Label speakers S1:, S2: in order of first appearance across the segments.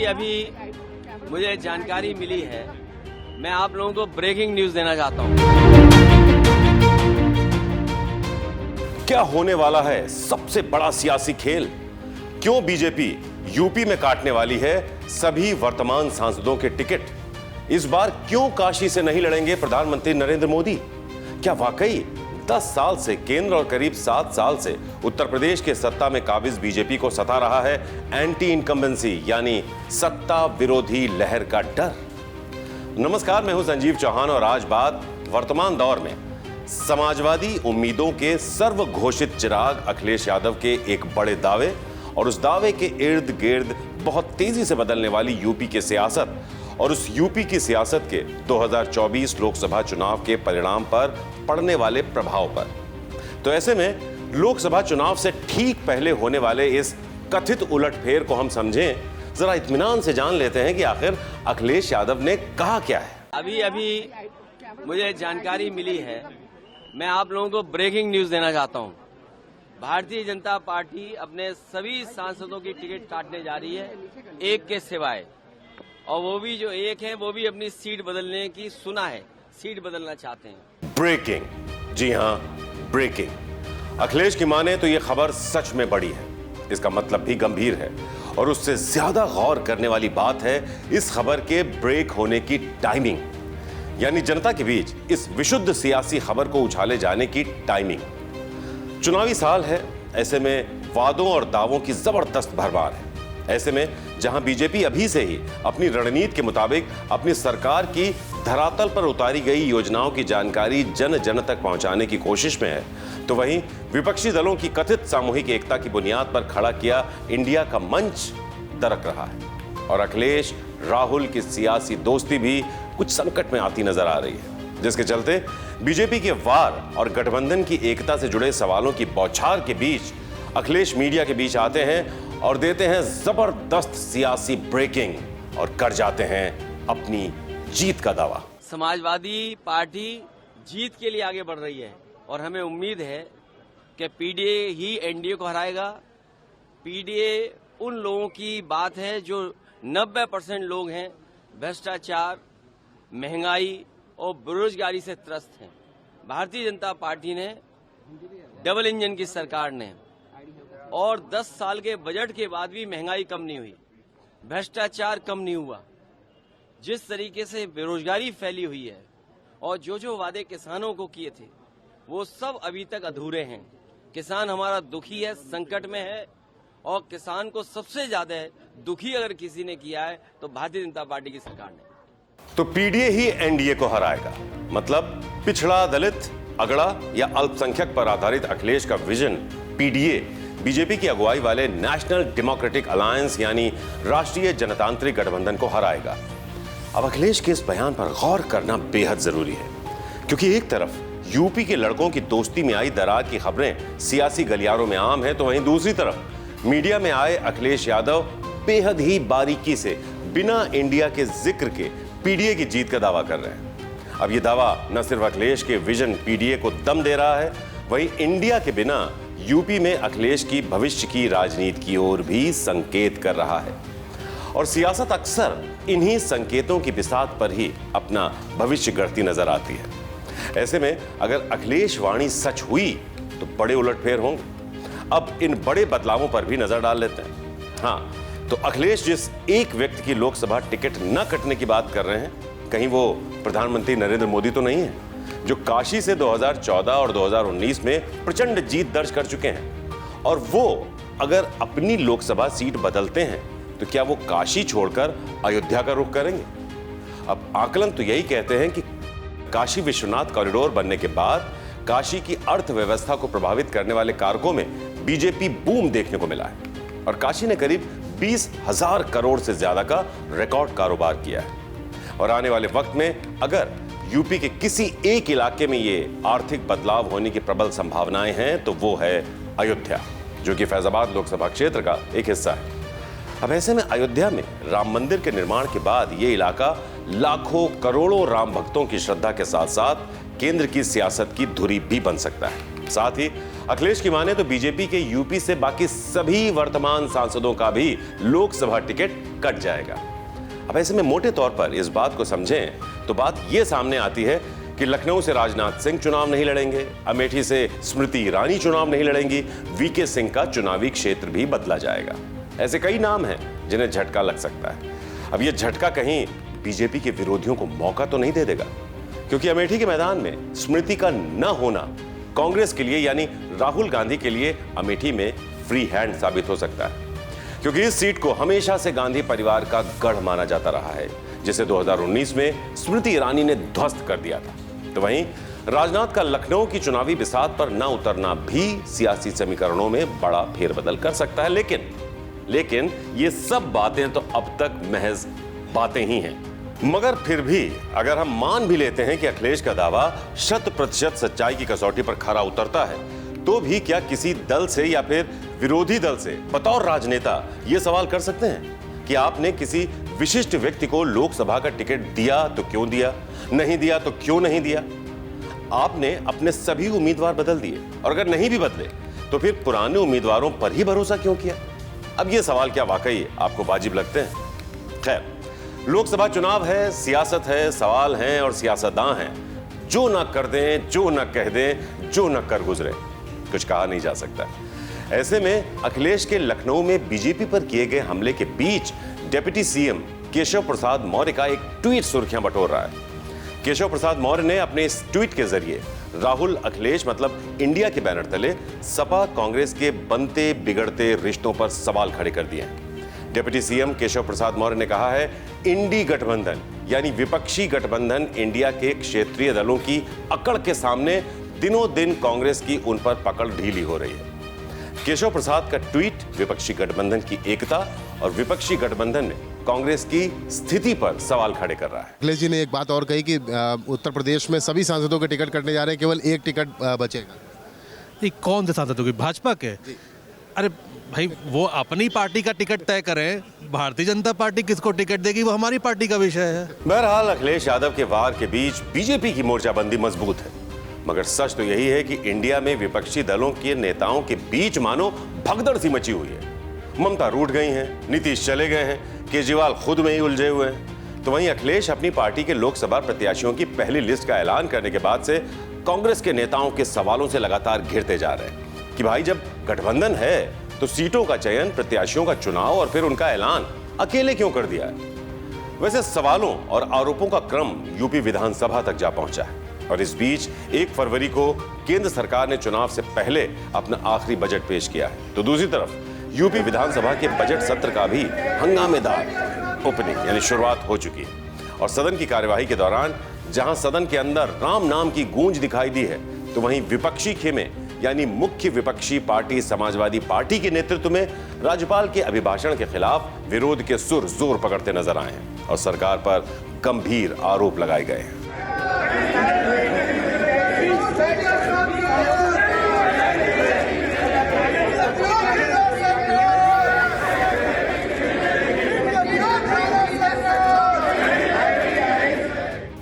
S1: अभी मुझे जानकारी मिली है, मैं आप लोगों को ब्रेकिंग न्यूज देना चाहता हूं।
S2: क्या होने वाला है सबसे बड़ा सियासी खेल? क्यों बीजेपी यूपी में काटने वाली है सभी वर्तमान सांसदों के टिकट? इस बार क्यों काशी से नहीं लड़ेंगे प्रधानमंत्री नरेंद्र मोदी? क्या वाकई 10 साल से केंद्र और करीब 7 साल से उत्तर प्रदेश के सत्ता में काबिज बीजेपी को सता रहा है एंटी इनकम्बेंसी यानी सत्ता विरोधी लहर का डर? नमस्कार, मैं हूं संजीव चौहान और आज बात वर्तमान दौर में समाजवादी उम्मीदों के सर्वघोषित चिराग अखिलेश यादव के एक बड़े दावे और उस दावे के इर्द गिर्द बहुत तेजी से बदलने वाली यूपी की सियासत और उस यूपी की सियासत के 2024 लोकसभा चुनाव के परिणाम पर पड़ने वाले प्रभाव पर। तो ऐसे में लोकसभा चुनाव से ठीक पहले होने वाले इस कथित उलटफेर को हम समझें, जरा इत्मीनान से जान लेते हैं कि आखिर अखिलेश यादव ने कहा क्या है।
S1: अभी मुझे जानकारी मिली है, मैं आप लोगों को ब्रेकिंग न्यूज देना चाहता हूं। भारतीय जनता पार्टी अपने सभी सांसदों की टिकट काटने जा रही है, एक के सिवाय, और वो भी जो एक है वो भी अपनी सीट बदलने की सुना है, सीट बदलना चाहते हैं।
S2: ब्रेकिंग, जी हां, ब्रेकिंग। अखिलेश की माने तो ये खबर सच में बड़ी है, इसका मतलब भी गंभीर है और उससे ज्यादा गौर करने वाली बात है इस खबर के ब्रेक होने की टाइमिंग, यानी जनता के बीच इस विशुद्ध सियासी खबर को उछाले जाने की टाइमिंग। चुनावी साल है, ऐसे में वादों और दावों की जबरदस्त भरमार है। ऐसे में जहां बीजेपी अभी से ही अपनी रणनीति के मुताबिक अपनी सरकार की धरातल पर उतारी गई योजनाओं की जानकारी जन जन तक पहुंचाने की कोशिश में है, तो वहीं विपक्षी दलों की कथित सामूहिक एकता की बुनियाद पर खड़ा किया इंडिया का मंच दरक रहा है और अखिलेश राहुल की सियासी दोस्ती भी कुछ संकट में आती नजर आ रही है, जिसके चलते बीजेपी के वार और गठबंधन की एकता से जुड़े सवालों की बौछार के बीच अखिलेश मीडिया के बीच आते हैं और देते हैं जबरदस्त सियासी ब्रेकिंग और कर जाते हैं अपनी जीत का दावा।
S1: समाजवादी पार्टी जीत के लिए आगे बढ़ रही है और हमें उम्मीद है कि पीडीए ही एनडीए को हराएगा। पीडीए उन लोगों की बात है जो 90% लोग हैं भ्रष्टाचार, महंगाई और बेरोजगारी से त्रस्त हैं। भारतीय जनता पार्टी ने डबल इंजन की सरकार ने और 10 साल के बजट के बाद भी महंगाई कम नहीं हुई, भ्रष्टाचार कम नहीं हुआ, जिस तरीके से बेरोजगारी फैली हुई है और जो वादे किसानों को किए थे वो सब अभी तक अधूरे हैं। किसान हमारा दुखी है, संकट में है और किसान को सबसे ज्यादा दुखी अगर किसी ने किया है तो भारतीय जनता पार्टी की सरकार ने।
S2: तो पीडीए ही एनडीए को हराएगा, मतलब पिछड़ा, दलित, अगड़ा या अल्पसंख्यक पर आधारित अखिलेश का विजन पीडीए बीजेपी की अगुवाई वाले नेशनल डेमोक्रेटिक अलायंस यानी राष्ट्रीय जनतांत्रिक गठबंधन को हराएगा। अब अखिलेश के इस बयान पर गौर करना बेहद जरूरी है, क्योंकि एक तरफ यूपी के लड़कों की दोस्ती में आई दरार की खबरें सियासी गलियारों में आम है, तो वहीं दूसरी तरफ मीडिया में आए अखिलेश यादव बेहद ही बारीकी से बिना इंडिया के जिक्र के पीडीए की जीत का दावा कर रहे हैं। अब यह दावा न सिर्फ अखिलेश के विजन पीडीए को दम दे रहा है, वहीं इंडिया के बिना यूपी में अखिलेश की भविष्य की राजनीति की ओर भी संकेत कर रहा है और सियासत अक्सर इन्हीं संकेतों की बिसात पर ही अपना भविष्य गढ़ती नजर आती है। ऐसे में अगर अखिलेश वाणी सच हुई तो बड़े उलटफेर होंगे। अब इन बड़े बदलावों पर भी नजर डाल लेते हैं। हाँ, तो अखिलेश जिस एक व्यक्ति की लोकसभा टिकट न कटने की बात कर रहे हैं, कहीं वो प्रधानमंत्री नरेंद्र मोदी तो नहीं है, जो काशी से 2014 और 2019 में प्रचंड जीत दर्ज कर चुके हैं। और वो अगर अपनी लोकसभा सीट बदलते हैं तो क्या वो काशी छोड़कर अयोध्या का रुख करेंगे? अब आकलन तो यही कहते हैं कि काशी विश्वनाथ कॉरिडोर बनने के बाद काशी की अर्थव्यवस्था को प्रभावित करने वाले कारकों में बीजेपी बूम देखने को मिला है और काशी ने करीब 20,000 करोड़ से ज्यादा का रिकॉर्ड कारोबार किया है। और आने वाले वक्त में अगर यूपी के किसी एक इलाके में ये आर्थिक बदलाव होने की प्रबल संभावनाएं हैं तो वो है अयोध्या, जो कि फैजाबाद लोकसभा क्षेत्र का एक हिस्सा है। अब ऐसे में अयोध्या में राम मंदिर के निर्माण के बाद ये इलाका लाखों करोड़ों राम भक्तों की श्रद्धा के साथ साथ केंद्र की सियासत की धुरी भी बन सकता है। साथ ही अखिलेश की माने तो बीजेपी के यूपी से बाकी सभी वर्तमान सांसदों का भी लोकसभा टिकट कट जाएगा। अब ऐसे में मोटे तौर पर इस बात को समझें तो बात यह सामने आती है कि लखनऊ से राजनाथ सिंह चुनाव नहीं लड़ेंगे, अमेठी से स्मृति ईरानी चुनाव नहीं लड़ेंगी, वीके सिंह का चुनावी क्षेत्र भी बदला जाएगा। ऐसे कई नाम हैं जिन्हें झटका लग सकता है। अब यह झटका कहीं बीजेपी के विरोधियों को मौका तो नहीं दे देगा, क्योंकि अमेठी के मैदान में स्मृति का न होना कांग्रेस के लिए यानी राहुल गांधी के लिए अमेठी में फ्री हैंड साबित हो सकता है, क्योंकि इस सीट को हमेशा से गांधी परिवार का गढ़ माना जाता रहा है, जिसे 2019 में स्मृति ईरानी ने ध्वस्त कर दिया था। तो वहीं राजनाथ का लखनऊ की चुनावी बिसात पर न उतरना भी सियासी समीकरणों में बड़ा फेरबदल कर सकता है। लेकिन ये सब बातें तो अब तक महज बातें ही हैं। मगर फिर भी अगर हम मान भी लेते हैं कि अखिलेश का दावा 100% सच्चाई की कसौटी पर खरा उतरता है, तो भी क्या किसी दल से या फिर विरोधी दल से बतौर राजनेता यह सवाल कर सकते हैं कि आपने किसी विशिष्ट व्यक्ति को लोकसभा का टिकट दिया तो क्यों दिया, नहीं दिया तो क्यों नहीं दिया? आपने अपने सभी उम्मीदवार बदल दिए, और अगर नहीं भी बदले तो फिर पुराने उम्मीदवारों पर ही भरोसा क्यों किया? अब ये सवाल क्या वाकई आपको वाजिब लगते हैं? खैर, लोकसभा चुनाव है, सियासत है, सवाल हैं और सियासतदान हैं। जो ना कर दें, जो ना कह दें, जो ना कर गुजरे, कुछ कहा नहीं जा सकता। ऐसे में अखिलेश के लखनऊ में बीजेपी पर किए गए हमले के बीच डिप्टी सीएम केशव प्रसाद मौर्य का एक ट्वीट सुर्खियां बटोर रहा है। केशव प्रसाद मौर्य ने अपने इस ट्वीट के जरिए राहुल अखिलेश मतलब इंडिया के बैनर तले सपा कांग्रेस के बनते बिगड़ते रिश्तों पर सवाल खड़े कर दिए हैं। डिप्टी सीएम केशव प्रसाद मौर्य ने कहा है, इंडी गठबंधन यानी विपक्षी गठबंधन इंडिया के क्षेत्रीय दलों की अकड़ के सामने दिनों दिन कांग्रेस की उन पर पकड़ ढीली हो रही है। केशव प्रसाद का ट्वीट विपक्षी गठबंधन की एकता और विपक्षी गठबंधन में कांग्रेस की स्थिति पर सवाल खड़े कर रहा है।
S3: अखिलेश जी ने एक बात और कही कि उत्तर प्रदेश में सभी सांसदों के टिकट कटने जा रहे हैं, केवल एक टिकट बचेगा।
S4: ये कौन से सांसदों की? भाजपा के? अरे भाई, वो अपनी पार्टी का टिकट तय करें, भारतीय जनता पार्टी किसको टिकट देगी वो हमारी पार्टी का विषय है।
S2: बहरहाल अखिलेश यादव के वार के बीच बीजेपी की मोर्चाबंदी मजबूत है, मगर सच तो यही है कि इंडिया में विपक्षी दलों के नेताओं के बीच मानो भगदड़ सी मची हुई है। ममता रूठ गई हैं, नीतीश चले गए हैं, केजरीवाल खुद में ही उलझे हुए हैं। तो वहीं अखिलेश अपनी पार्टी के लोकसभा प्रत्याशियों की पहली लिस्ट का ऐलान करने के बाद से कांग्रेस के नेताओं के सवालों से लगातार घिरते जा रहे हैं कि भाई, जब गठबंधन है तो सीटों का चयन, प्रत्याशियों का चुनाव और फिर उनका ऐलान अकेले क्यों कर दिया है? वैसे सवालों और आरोपों का क्रम यूपी विधानसभा तक जा पहुंचा है, और इस बीच 1 फरवरी को केंद्र सरकार ने चुनाव से पहले अपना आखिरी बजट पेश किया है। तो दूसरी तरफ यूपी विधानसभा के बजट सत्र का भी हंगामेदार ओपनिंग यानी शुरुआत हो चुकी है, और सदन की कार्यवाही के दौरान जहां सदन के अंदर राम नाम की गूंज दिखाई दी है, तो वहीं विपक्षी खेमे यानी मुख्य विपक्षी पार्टी समाजवादी पार्टी के नेतृत्व में राज्यपाल के अभिभाषण के खिलाफ विरोध के सुर जोर पकड़ते नजर आए हैं और सरकार पर गंभीर आरोप लगाए गए हैं।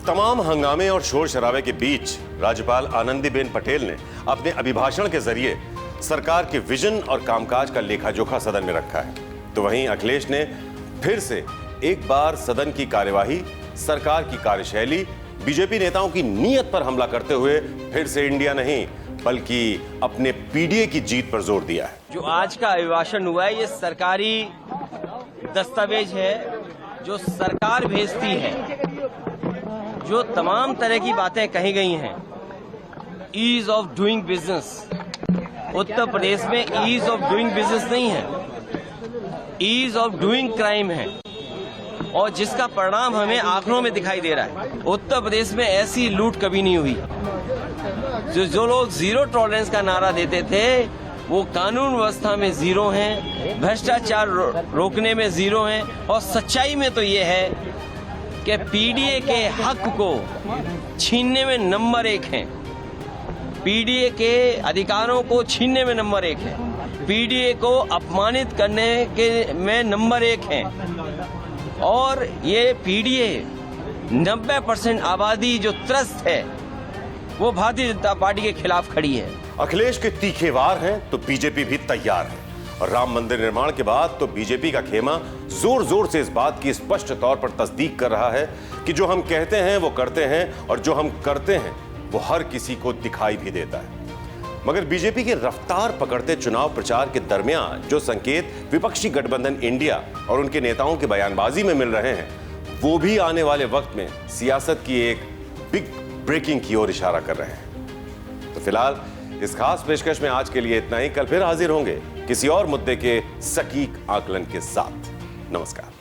S2: तमाम हंगामे और शोर शराबे के बीच राज्यपाल आनंदीबेन पटेल ने अपने अभिभाषण के जरिए सरकार के विजन और कामकाज का लेखा जोखा सदन में रखा है। तो वहीं अखिलेश ने फिर से एक बार सदन की कार्यवाही, सरकार की कार्यशैली, बीजेपी नेताओं की नीयत पर हमला करते हुए फिर से इंडिया नहीं बल्कि अपने पीडीए की जीत पर जोर दिया है।
S1: जो आज का अभिभाषण हुआ है, ये सरकारी दस्तावेज है जो सरकार भेजती है। जो तमाम तरह की बातें कही गई हैं, ease of doing business, Uttar Pradesh में ईज ऑफ डूइंग बिजनेस नहीं है, ईज ऑफ डूइंग क्राइम है, और जिसका परिणाम हमें आंकड़ों में दिखाई दे रहा है। उत्तर प्रदेश में ऐसी लूट कभी नहीं हुई। जो लोग जीरो टॉलरेंस का नारा देते थे, वो कानून व्यवस्था में जीरो हैं, भ्रष्टाचार रोकने में जीरो हैं, और सच्चाई में तो ये है कि पीडीए के हक को छीनने में नंबर 1 है, पीडीए के अधिकारों को छीनने में नंबर 1 है, पीडीए को अपमानित करने के में नंबर 1 है। और ये पीडीए 90% आबादी जो त्रस्त है वो भारतीय जनता पार्टी के खिलाफ खड़ी है।
S2: अखिलेश के तीखे वार हैं तो बीजेपी भी तैयार है, और राम मंदिर निर्माण के बाद तो बीजेपी का खेमा जोर जोर से इस बात की स्पष्ट तौर पर तस्दीक कर रहा है कि जो हम कहते हैं वो करते हैं, और जो हम करते हैं वो हर किसी को दिखाई भी देता है। मगर बीजेपी की रफ्तार पकड़ते चुनाव प्रचार के दरमियान जो संकेत विपक्षी गठबंधन इंडिया और उनके नेताओं की बयानबाजी में मिल रहे हैं, वो भी आने वाले वक्त में सियासत की एक बिग ब्रेकिंग की ओर इशारा कर रहे हैं। तो फिलहाल इस खास पेशकश में आज के लिए इतना ही। कल फिर हाजिर होंगे किसी और मुद्दे के सटीक आकलन के साथ। नमस्कार।